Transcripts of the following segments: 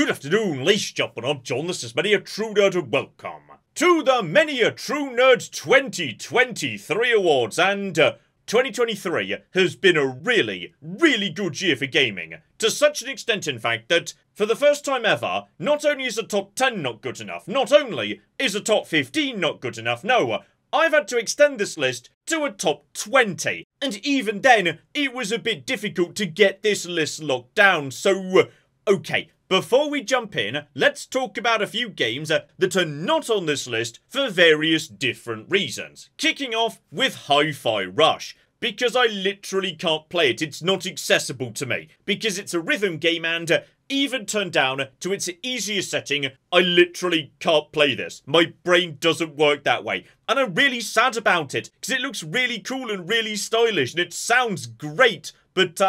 Good afternoon, ladies and gentlemen, I'm John, this is Many a True Nerd, and welcome to the Many a True Nerd 2023 Awards, and 2023 has been a really, really good year for gaming, to such an extent in fact that, for the first time ever, not only is a top 10 not good enough, not only is a top 15 not good enough, no, I've had to extend this list to a top 20, and even then, it was a bit difficult to get this list locked down, so, okay. Before we jump in, let's talk about a few games that are not on this list for various different reasons. Kicking off with Hi-Fi Rush, because I literally can't play it, it's not accessible to me, because it's a rhythm game and even turned down to its easiest setting, I literally can't play this. My brain doesn't work that way, and I'm really sad about it, because it looks really cool and really stylish, and it sounds great, but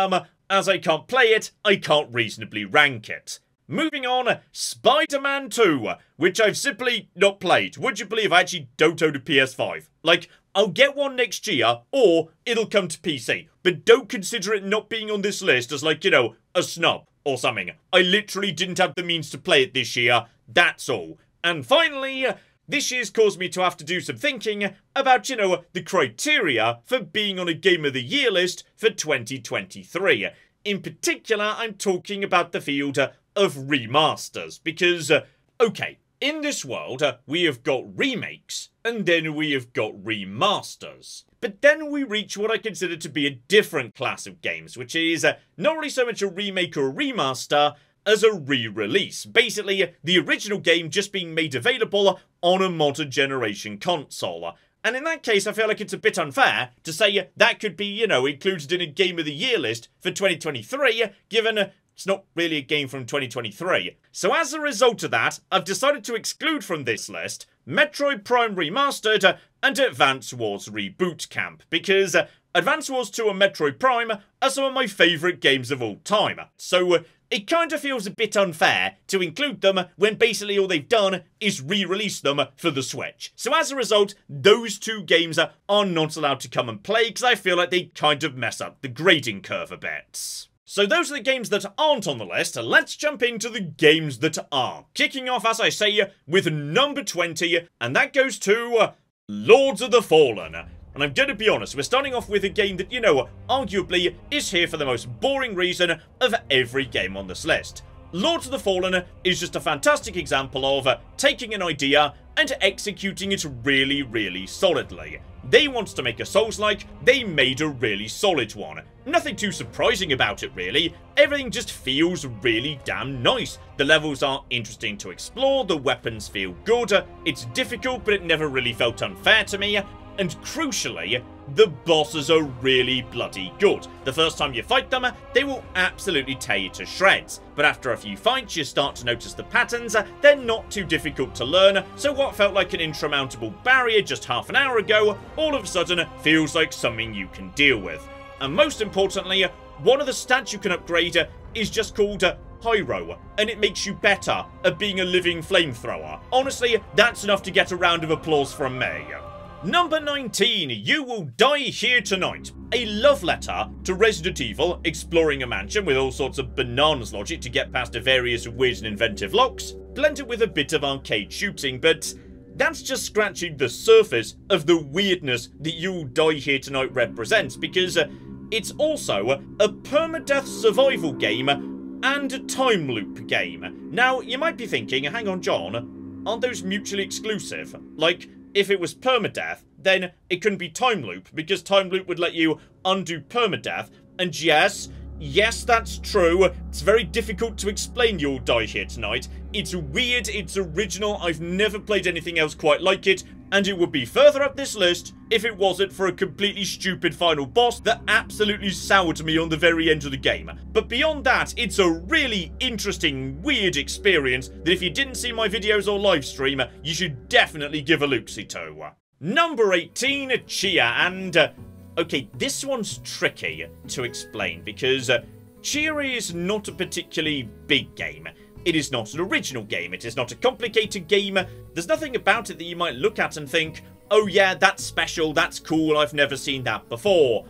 as I can't play it, I can't reasonably rank it. Moving on, Spider-Man 2, which I've simply not played. Would you believe I actually don't own a PS5? Like, I'll get one next year, or it'll come to PC. But don't consider it not being on this list as, like, you know, a snub or something. I literally didn't have the means to play it this year, that's all. And finally, this year's caused me to have to do some thinking about, you know, the criteria for being on a Game of the Year list for 2023. In particular, I'm talking about the field of remasters, because, okay, in this world, we have got remakes, and then we have got remasters. But then we reach what I consider to be a different class of games, which is not really so much a remake or a remaster, as a re-release. Basically, the original game just being made available on a modern generation console. And in that case, I feel like it's a bit unfair to say that could be, you know, included in a Game of the Year list for 2023, given it's not really a game from 2023. So as a result of that, I've decided to exclude from this list Metroid Prime Remastered and Advance Wars Reboot Camp, because Advance Wars 2 and Metroid Prime are some of my favourite games of all time. So it kind of feels a bit unfair to include them when basically all they've done is re-release them for the Switch. So as a result, those two games are not allowed to come and play because I feel like they kind of mess up the grading curve a bit. So those are the games that aren't on the list. Let's jump into the games that are. Kicking off, as I say, with number 20, and that goes to Lords of the Fallen. And I'm going to be honest, we're starting off with a game that, you know, arguably is here for the most boring reason of every game on this list. Lords of the Fallen is just a fantastic example of taking an idea and executing it really, really solidly. They wanted to make a Souls-like, they made a really solid one. Nothing too surprising about it really, everything just feels really damn nice. The levels are interesting to explore, the weapons feel good, it's difficult but it never really felt unfair to me, and crucially, the bosses are really bloody good. The first time you fight them, they will absolutely tear you to shreds. But after a few fights, you start to notice the patterns. They're not too difficult to learn, so what felt like an insurmountable barrier just half an hour ago, all of a sudden feels like something you can deal with. And most importantly, one of the stats you can upgrade is just called Pyro, and it makes you better at being a living flamethrower. Honestly, that's enough to get a round of applause from me. Number 19, You Will Die Here Tonight. A love letter to Resident Evil, exploring a mansion with all sorts of bananas logic to get past the various weird and inventive locks, blended with a bit of arcade shooting, but that's just scratching the surface of the weirdness that You Will Die Here Tonight represents, because it's also a permadeath survival game and a time loop game. Now, you might be thinking, hang on John, aren't those mutually exclusive? Like, if it was permadeath, then it couldn't be time loop, because time loop would let you undo permadeath, and yes, that's true. It's very difficult to explain You'll Die Here Tonight. It's weird, it's original, I've never played anything else quite like it, and it would be further up this list if it wasn't for a completely stupid final boss that absolutely soured me on the very end of the game. But beyond that, it's a really interesting, weird experience that if you didn't see my videos or live stream, you should definitely give a look-see to. Number 18, Chia, and okay, this one's tricky to explain because Chia is not a particularly big game. It is not an original game, it is not a complicated game, there's nothing about it that you might look at and think, oh yeah, that's special, that's cool, I've never seen that before.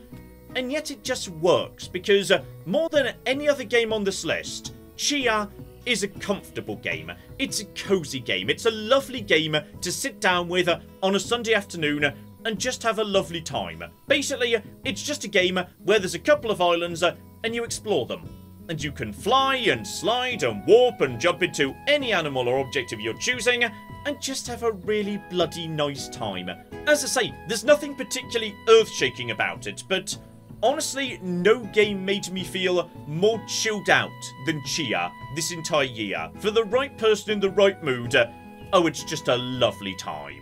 And yet it just works, because more than any other game on this list, Chia is a comfortable game. It's a cozy game. It's a lovely game to sit down with on a Sunday afternoon and just have a lovely time. Basically, it's just a game where there's a couple of islands and you explore them. And you can fly and slide and warp and jump into any animal or object of your choosing and just have a really bloody nice time. As I say, there's nothing particularly earth-shaking about it, but honestly, no game made me feel more chilled out than Chia this entire year. For the right person in the right mood, oh, it's just a lovely time.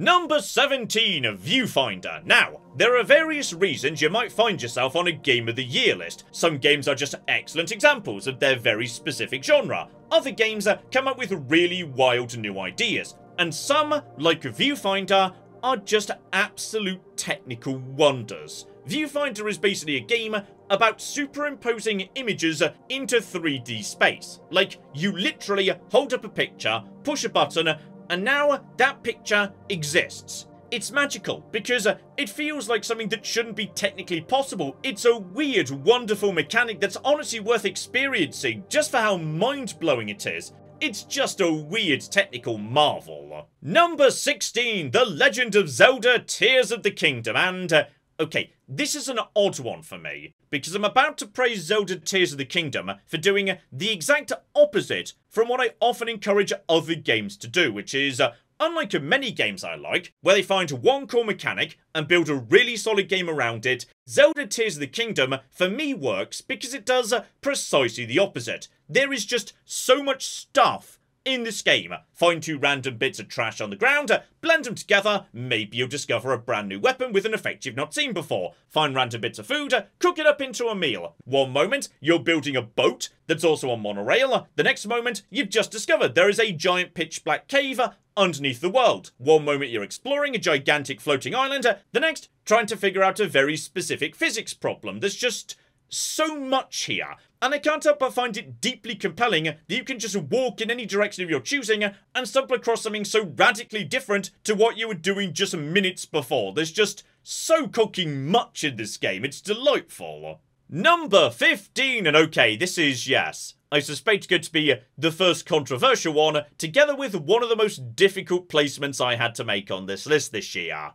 Number 17, Viewfinder. Now, there are various reasons you might find yourself on a Game of the Year list. Some games are just excellent examples of their very specific genre. Other games come up with really wild new ideas. And some, like Viewfinder, are just absolute technical wonders. Viewfinder is basically a game about superimposing images into 3D space. Like, you literally hold up a picture, push a button, and now that picture exists. It's magical, because it feels like something that shouldn't be technically possible. It's a weird, wonderful mechanic that's honestly worth experiencing just for how mind-blowing it is. It's just a weird technical marvel. Number 16, The Legend of Zelda Tears of the Kingdom, and okay, this is an odd one for me, because I'm about to praise Zelda Tears of the Kingdom for doing the exact opposite from what I often encourage other games to do, which is, unlike many games I like, where they find one core mechanic and build a really solid game around it, Zelda Tears of the Kingdom, for me, works because it does precisely the opposite. There is just so much stuff in this game. Find two random bits of trash on the ground, blend them together, maybe you'll discover a brand new weapon with an effect you've not seen before. Find random bits of food, cook it up into a meal. One moment, you're building a boat that's also on monorail. The next moment, you've just discovered there is a giant pitch black cave underneath the world. One moment you're exploring a gigantic floating island, the next, trying to figure out a very specific physics problem. There's just so much here, and I can't help but find it deeply compelling that you can just walk in any direction of your choosing and stumble across something so radically different to what you were doing just minutes before. There's just so cooking much in this game, it's delightful. Number 15, and okay, this is, yes, I suspect going to be the first controversial one, together with one of the most difficult placements I had to make on this list this year.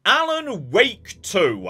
Alan Wake 2.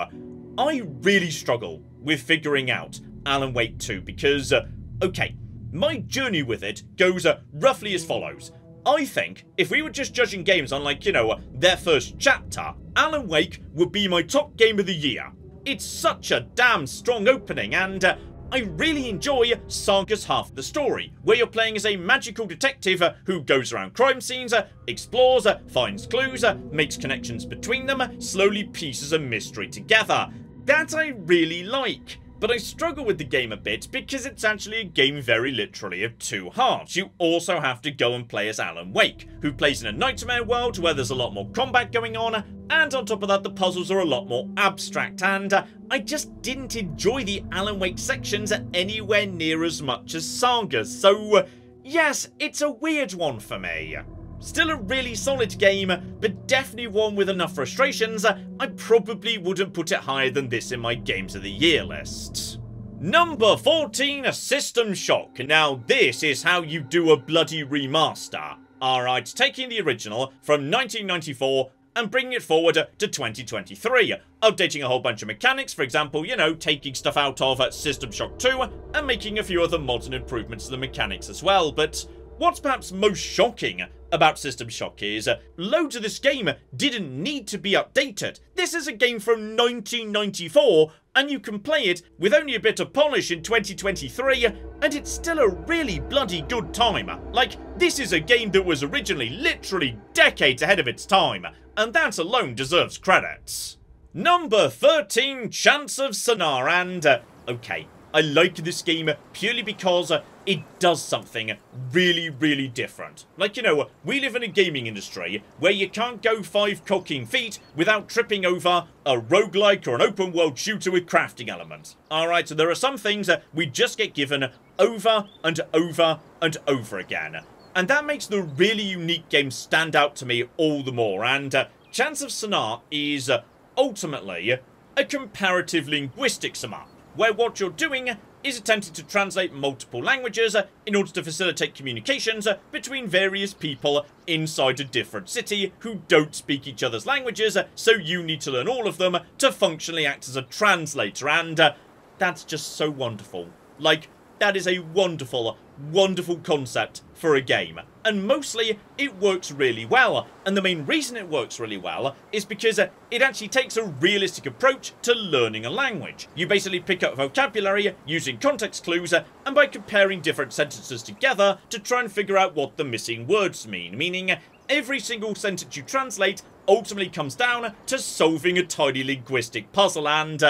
I really struggle with figuring out Alan Wake 2 because, okay, my journey with it goes roughly as follows. I think if we were just judging games on, like, you know, their first chapter, Alan Wake would be my top game of the year. It's such a damn strong opening, and I really enjoy Saga's half of the story, where you're playing as a magical detective who goes around crime scenes, explores, finds clues, makes connections between them, slowly pieces a mystery together. That I really like. But I struggle with the game a bit because it's actually a game very literally of two halves. You also have to go and play as Alan Wake, who plays in a nightmare world where there's a lot more combat going on, and on top of that the puzzles are a lot more abstract, and I just didn't enjoy the Alan Wake sections anywhere near as much as Saga's, so yes, it's a weird one for me. Still a really solid game, but definitely one with enough frustrations, I probably wouldn't put it higher than this in my Games of the Year list. Number 14, System Shock. Now this is how you do a bloody remaster. Alright, taking the original from 1994 and bringing it forward to 2023. Updating a whole bunch of mechanics, for example, you know, taking stuff out of System Shock 2 and making a few other modern improvements to the mechanics as well, but what's perhaps most shocking about System Shock is loads of this game didn't need to be updated. This is a game from 1994 and you can play it with only a bit of polish in 2023 and it's still a really bloody good time. Like, this is a game that was originally literally decades ahead of its time, and that alone deserves credits. Number 13, Chance of Sonar, and okay, I like this game purely because it does something really, really different. Like, you know, we live in a gaming industry where you can't go 5 cocking feet without tripping over a roguelike or an open world shooter with crafting elements. Alright, so there are some things that we just get given over and over and over again. And that makes the really unique game stand out to me all the more. And Chance of Sonar is ultimately a comparative linguistics map, where what you're doing is attempting to translate multiple languages in order to facilitate communications between various people inside a different city who don't speak each other's languages, so you need to learn all of them to functionally act as a translator, and that's just so wonderful. Like, that is a wonderful, wonderful concept for a game. And mostly, it works really well. And the main reason it works really well is because it actually takes a realistic approach to learning a language. You basically pick up vocabulary using context clues and by comparing different sentences together to try and figure out what the missing words mean. Meaning, every single sentence you translate ultimately comes down to solving a tiny linguistic puzzle, and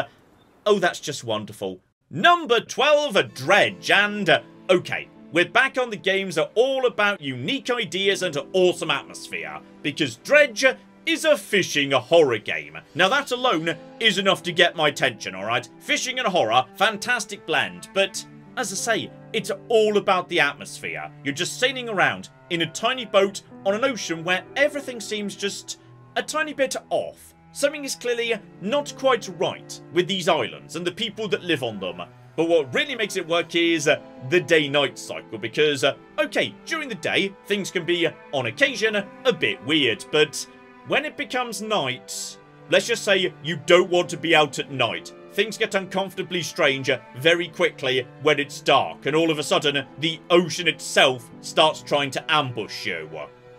oh, that's just wonderful. Number 12, Dredge, and okay, we're back on the games that are all about unique ideas and awesome atmosphere, because Dredge is a fishing horror game. Now that alone is enough to get my attention, alright? Fishing and horror, fantastic blend, but as I say, it's all about the atmosphere. You're just sailing around in a tiny boat on an ocean where everything seems just a tiny bit off. Something is clearly not quite right with these islands and the people that live on them. But what really makes it work is the day-night cycle, because, okay, during the day, things can be, on occasion, a bit weird, but when it becomes night, let's just say you don't want to be out at night. Things get uncomfortably strange very quickly when it's dark, and all of a sudden, the ocean itself starts trying to ambush you.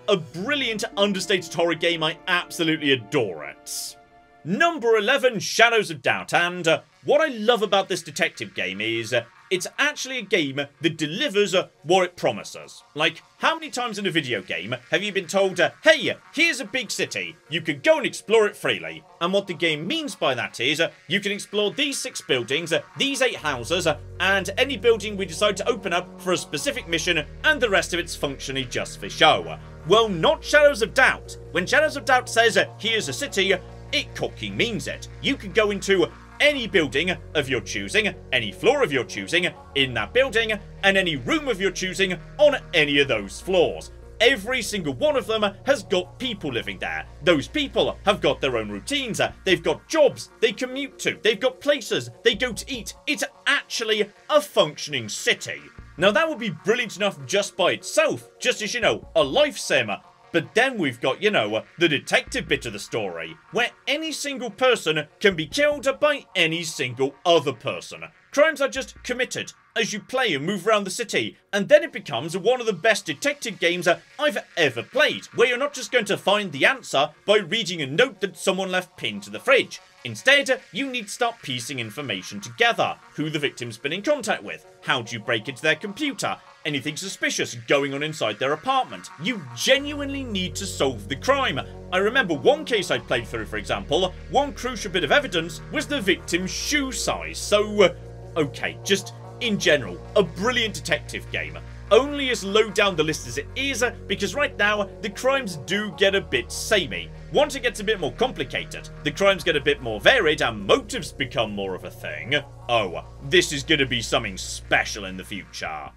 A brilliant, understated horror game, I absolutely adore it. Number 11, Shadows of Doubt, and what I love about this detective game is it's actually a game that delivers what it promises. Like, how many times in a video game have you been told, hey, here's a big city, you can go and explore it freely? And what the game means by that is, you can explore these 6 buildings, these 8 houses, and any building we decide to open up for a specific mission, and the rest of it's functionally just for show. Well, not Shadows of Doubt. When Shadows of Doubt says, here's a city, it cocking means it. You can go into any building of your choosing, any floor of your choosing, in that building, and any room of your choosing on any of those floors. Every single one of them has got people living there. Those people have got their own routines, they've got jobs they commute to, they've got places they go to eat. It's actually a functioning city. Now that would be brilliant enough just by itself, just as, you know, a life sim. But then we've got, you know, the detective bit of the story, where any single person can be killed by any single other person. Crimes are just committed as you play and move around the city, and then it becomes one of the best detective games I've ever played, where you're not just going to find the answer by reading a note that someone left pinned to the fridge. Instead, you need to start piecing information together. Who the victim's been in contact with, how do you break into their computer, anything suspicious going on inside their apartment. You genuinely need to solve the crime. I remember one case I played through, for example, one crucial bit of evidence was the victim's shoe size. So, okay, just in general, a brilliant detective game. Only as low down the list as it is, because right now, the crimes do get a bit samey. Once it gets a bit more complicated, the crimes get a bit more varied and motives become more of a thing. Oh, this is gonna be something special in the future.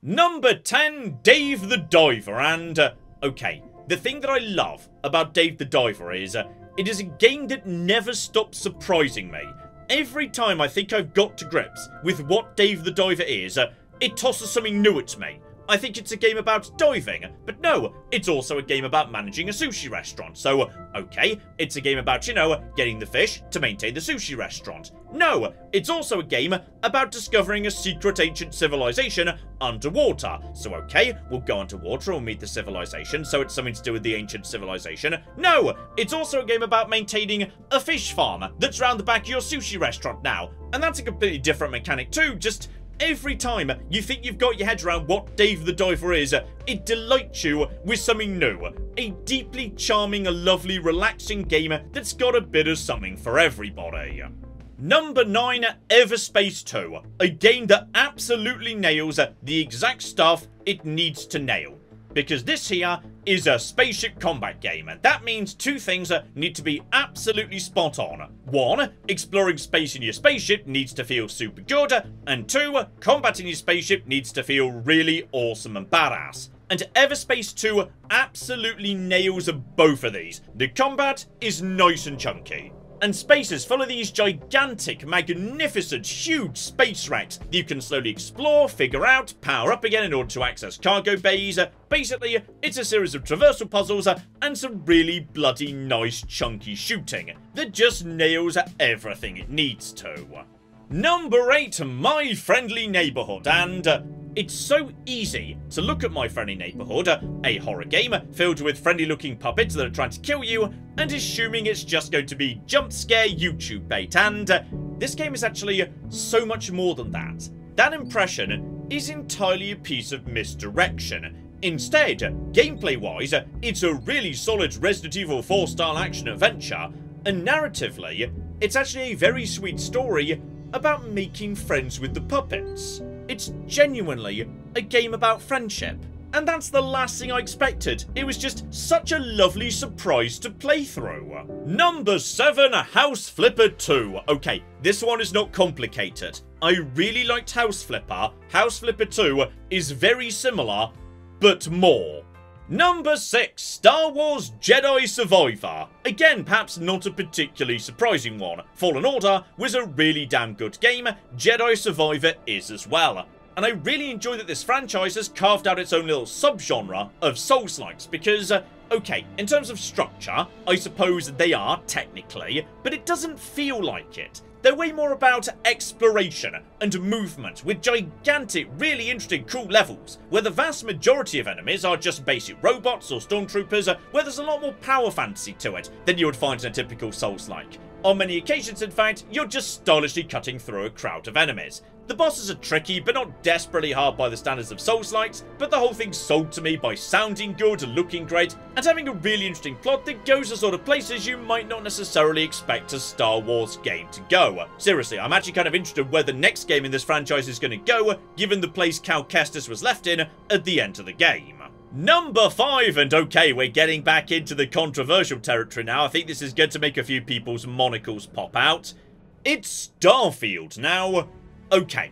Number 10, Dave the Diver, and, okay, the thing that I love about Dave the Diver is, it is a game that never stops surprising me. Every time I think I've got to grips with what Dave the Diver is, it tosses something new at me. I think it's a game about diving, but no, it's also a game about managing a sushi restaurant. So, okay, it's a game about, you know, getting the fish to maintain the sushi restaurant. No, it's also a game about discovering a secret ancient civilization underwater. So, okay, we'll go underwater and meet the civilization, so it's something to do with the ancient civilization. No, it's also a game about maintaining a fish farm that's around the back of your sushi restaurant now. And that's a completely different mechanic too, just every time you think you've got your head around what Dave the Diver is, it delights you with something new. A deeply charming, lovely, relaxing game that's got a bit of something for everybody. Number 9, Everspace 2. A game that absolutely nails the exact stuff it needs to nail. Because this here is a spaceship combat game, and that means 2 things need to be absolutely spot on. 1, exploring space in your spaceship needs to feel super good, and 2, combat in your spaceship needs to feel really awesome and badass. And Everspace 2 absolutely nails both of these. The combat is nice and chunky. and space is full of these gigantic, magnificent, huge space wrecks that you can slowly explore, figure out, power up again in order to access cargo bays. Basically, it's a series of traversal puzzles and some really bloody nice chunky shooting that just nails everything it needs to. Number 8, My Friendly Neighborhood, and it's so easy to look at My Friendly Neighborhood, a horror game filled with friendly looking puppets that are trying to kill you, and assuming it's just going to be jump scare YouTube bait, and this game is actually so much more than that. That impression is entirely a piece of misdirection. Instead, gameplay-wise, it's a really solid Resident Evil 4 style action adventure, and narratively, it's actually a very sweet story about making friends with the puppets. It's genuinely a game about friendship. And that's the last thing I expected. It was just such a lovely surprise to play through. Number 7, House Flipper 2. Okay, this one is not complicated. I really liked House Flipper. House Flipper 2 is very similar, but more. Number 6, Star Wars Jedi Survivor. Again, perhaps not a particularly surprising one. Fallen Order was a really damn good game, Jedi Survivor is as well. And I really enjoy that this franchise has carved out its own little subgenre of Souls-likes because, okay, in terms of structure, I suppose they are, technically, but it doesn't feel like it. They're way more about exploration and movement with gigantic, really interesting, cool levels, where the vast majority of enemies are just basic robots or stormtroopers, where there's a lot more power fantasy to it than you would find in a typical Souls-like. On many occasions, in fact, you're just stylishly cutting through a crowd of enemies. The bosses are tricky, but not desperately hard by the standards of Souls-likes, but the whole thing's sold to me by sounding good, looking great, and having a really interesting plot that goes the sort of places you might not necessarily expect a Star Wars game to go. Seriously, I'm actually kind of interested where the next game in this franchise is going to go, given the place Cal Kestis was left in at the end of the game. Number 5, and okay, we're getting back into the controversial territory now. I think this is going to make a few people's monocles pop out. It's Starfield. Now, okay,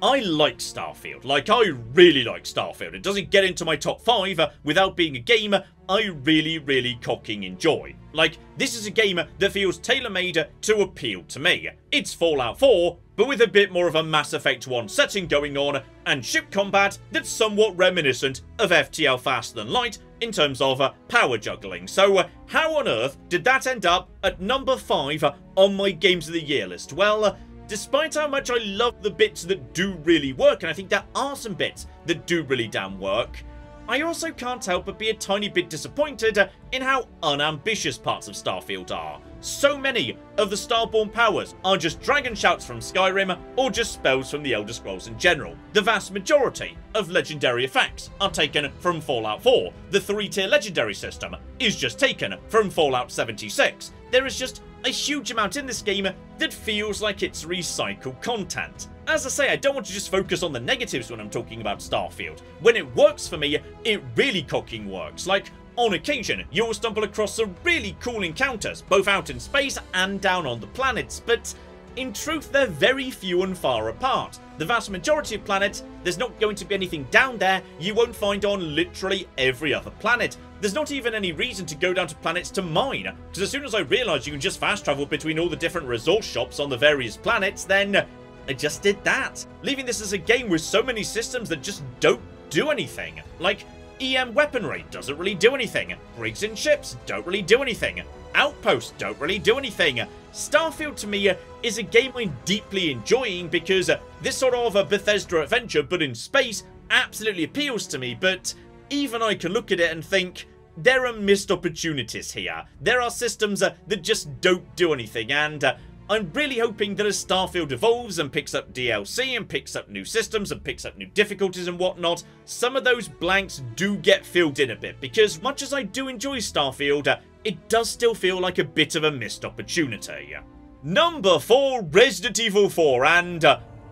I like Starfield. Like, I really like Starfield. It doesn't get into my top 5 without being a game I really cocking enjoy. Like, this is a game that feels tailor-made to appeal to me. It's Fallout 4, but with a bit more of a Mass Effect 1 setting going on, and ship combat that's somewhat reminiscent of FTL Faster Than Light in terms of power juggling. So, how on earth did that end up at number 5 on my Games of the Year list? Well, despite how much I love the bits that do really work, and I think there are some bits that do really damn work, I also can't help but be a tiny bit disappointed in how unambitious parts of Starfield are. So many of the Starborn powers are just dragon shouts from Skyrim or just spells from the Elder Scrolls in general. The vast majority of legendary effects are taken from Fallout 4. The 3-tier legendary system is just taken from Fallout 76. There is just a huge amount in this game that feels like it's recycled content. As I say, I don't want to just focus on the negatives when I'm talking about Starfield. When it works for me, it really cocking works. Like, on occasion, you'll stumble across some really cool encounters, both out in space and down on the planets, but in truth, they're very few and far apart. The vast majority of planets, there's not going to be anything down there you won't find on literally every other planet. There's not even any reason to go down to planets to mine, because as soon as I realised you can just fast travel between all the different resource shops on the various planets, then I just did that. Leaving this as a game with so many systems that just don't do anything. Like, EM weaponry doesn't really do anything. Rigs and ships don't really do anything. Outposts don't really do anything. Starfield to me is a game I'm deeply enjoying because this sort of a Bethesda adventure but in space absolutely appeals to me, but even I can look at it and think there are missed opportunities here. There are systems that just don't do anything, and I'm really hoping that as Starfield evolves and picks up DLC and picks up new systems and picks up new difficulties and whatnot, some of those blanks do get filled in a bit, because much as I do enjoy Starfield, it does still feel like a bit of a missed opportunity. Number 4, Resident Evil 4, and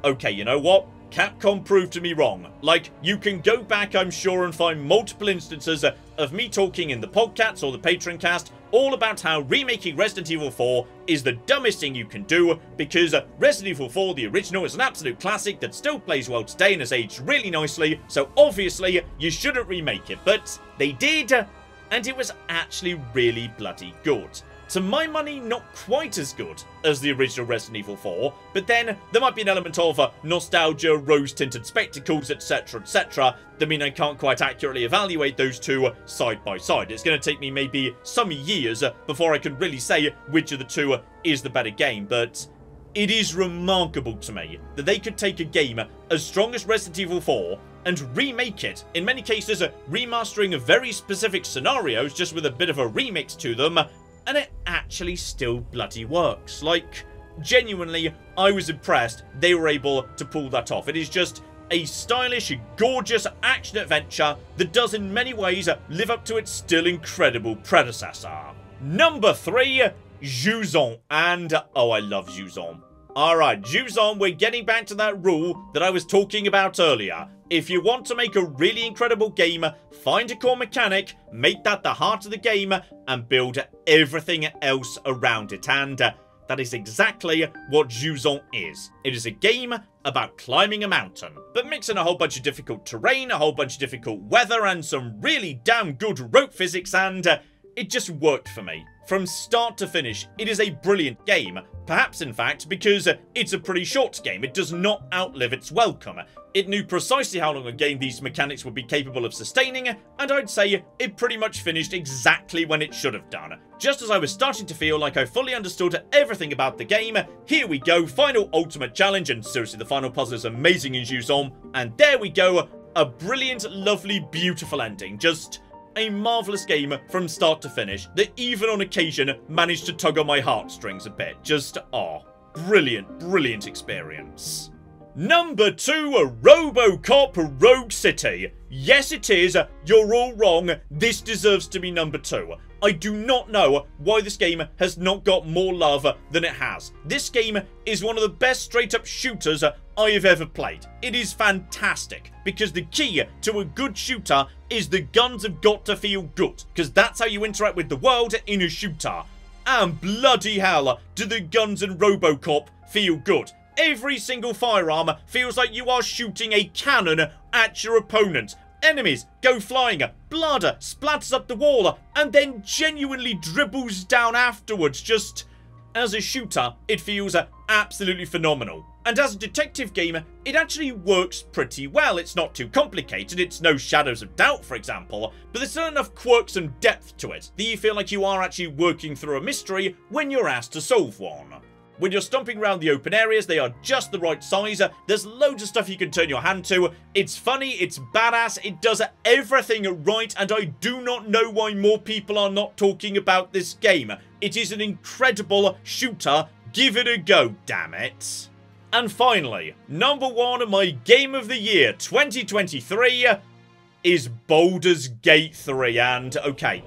okay, you know what? Capcom proved to me wrong. Like, you can go back, I'm sure, and find multiple instances of me talking in the podcast or the Patreon cast all about how remaking Resident Evil 4 is the dumbest thing you can do, because Resident Evil 4, the original, is an absolute classic that still plays well today and has aged really nicely, so obviously you shouldn't remake it, but they did, and it was actually really bloody good. To my money, not quite as good as the original Resident Evil 4, but then there might be an element of nostalgia, rose-tinted spectacles, etc, etc, that mean I can't quite accurately evaluate those two side by side. It's going to take me maybe some years before I can really say which of the two is the better game, but it is remarkable to me that they could take a game as strong as Resident Evil 4 and remake it, in many cases remastering very specific scenarios just with a bit of a remix to them, and it actually still bloody works. Like, genuinely, I was impressed they were able to pull that off. It is just a stylish, gorgeous action-adventure that does in many ways live up to its still incredible predecessor. Number 3, Juon. And, oh, I love Juon. Alright, Juon, we're getting back to that rule that I was talking about earlier. If you want to make a really incredible game, find a core mechanic, make that the heart of the game, and build everything else around it. And that is exactly what Juon is. It is a game about climbing a mountain, but mixing a whole bunch of difficult terrain, a whole bunch of difficult weather, and some really damn good rope physics, and it just worked for me. From start to finish, it is a brilliant game. Perhaps, in fact, because it's a pretty short game. It does not outlive its welcome. It knew precisely how long a game these mechanics would be capable of sustaining, and I'd say it pretty much finished exactly when it should have done. Just as I was starting to feel like I fully understood everything about the game, here we go, final ultimate challenge, and seriously, the final puzzle is amazing in Juon, and there we go, a brilliant, lovely, beautiful ending. Just a marvellous game from start to finish that even on occasion managed to tug on my heartstrings a bit. Just, brilliant, brilliant experience. Number 2, RoboCop Rogue City. Yes, it is. You're all wrong. This deserves to be number 2. I do not know why this game has not got more love than it has. This game is one of the best straight-up shooters I have ever played. It is fantastic, because the key to a good shooter is the guns have got to feel good, because that's how you interact with the world in a shooter. And bloody hell, do the guns in RoboCop feel good. Every single firearm feels like you are shooting a cannon at your opponent. Enemies go flying, blood splatters up the wall, and then genuinely dribbles down afterwards. Just, as a shooter, it feels absolutely phenomenal. And as a detective game, it actually works pretty well. It's not too complicated, it's no Shadows of Doubt, for example, but there's still enough quirks and depth to it that you feel like you are actually working through a mystery when you're asked to solve one. When you're stomping around the open areas, they are just the right size. There's loads of stuff you can turn your hand to. It's funny, it's badass, it does everything right, and I do not know why more people are not talking about this game. It is an incredible shooter. Give it a go, damn it. And finally, number 1, my game of the year 2023 is Boulders Gate 3. And okay,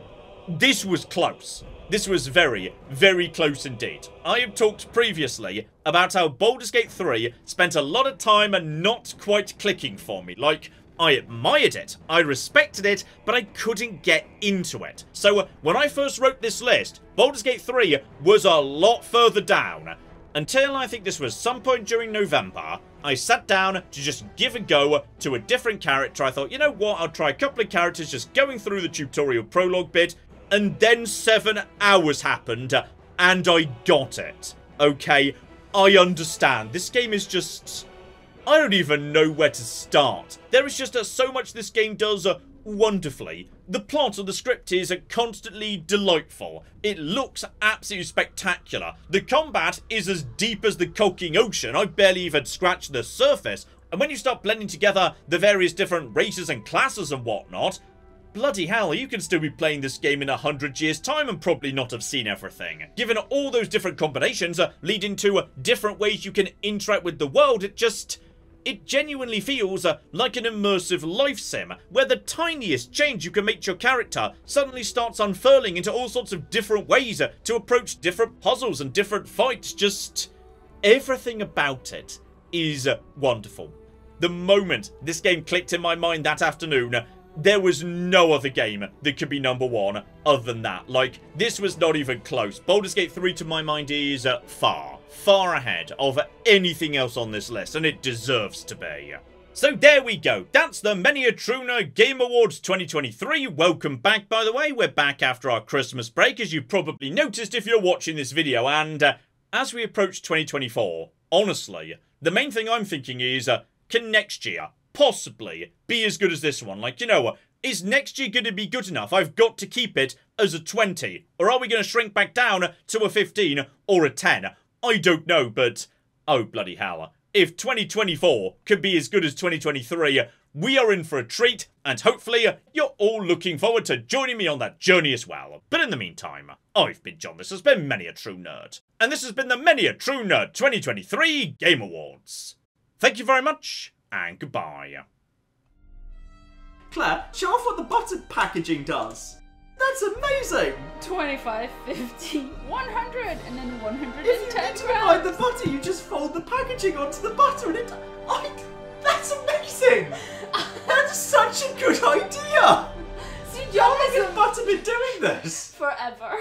this was close. This was very, very close indeed. I have talked previously about how Boulders Gate 3 spent a lot of time and not quite clicking for me. Like, I admired it, I respected it, but I couldn't get into it. So when I first wrote this list, Boulders Gate 3 was a lot further down. Until I think this was some point during November, I sat down to just give a go to a different character. I thought, you know what, I'll try a couple of characters just going through the tutorial prologue bit. And then 7 hours happened, and I got it. Okay, I understand. This game is just, I don't even know where to start. There is just so much this game does wonderfully. The plot of the script is constantly delightful. It looks absolutely spectacular. The combat is as deep as the Colking Ocean. I've barely even scratched the surface. And when you start blending together the various different races and classes and whatnot, bloody hell, you can still be playing this game in 100 years' time and probably not have seen everything. Given all those different combinations leading to different ways you can interact with the world, it genuinely feels like an immersive life sim, where the tiniest change you can make to your character suddenly starts unfurling into all sorts of different ways to approach different puzzles and different fights. Just everything about it is wonderful. The moment this game clicked in my mind that afternoon, there was no other game that could be number 1 other than that. Like, this was not even close. Boulders Gate 3 to my mind is far ahead of anything else on this list, and it deserves to be. So there we go, that's the Many a True Nerd Game Awards 2023. Welcome back, by the way. We're back after our Christmas break, as you've probably noticed if you're watching this video, and as we approach 2024, honestly, the main thing I'm thinking is, can next year possibly be as good as this one? Like, you know, is next year going to be good enough? I've got to keep it as a 20, or are we going to shrink back down to a 15 or a 10? I don't know, but oh bloody hell. If 2024 could be as good as 2023, we are in for a treat, and hopefully you're all looking forward to joining me on that journey as well. But in the meantime, I've been John, this has been Many a True Nerd, and this has been the Many a True Nerd 2023 Game Awards. Thank you very much, and goodbye. Claire, show off what the button packaging does. That's amazing! 25, 50, 100, and then 110 If you need to hide the butter, you just fold the packaging onto the butter and it... that's amazing! That's such a good idea! See, How long has butter been doing this? forever.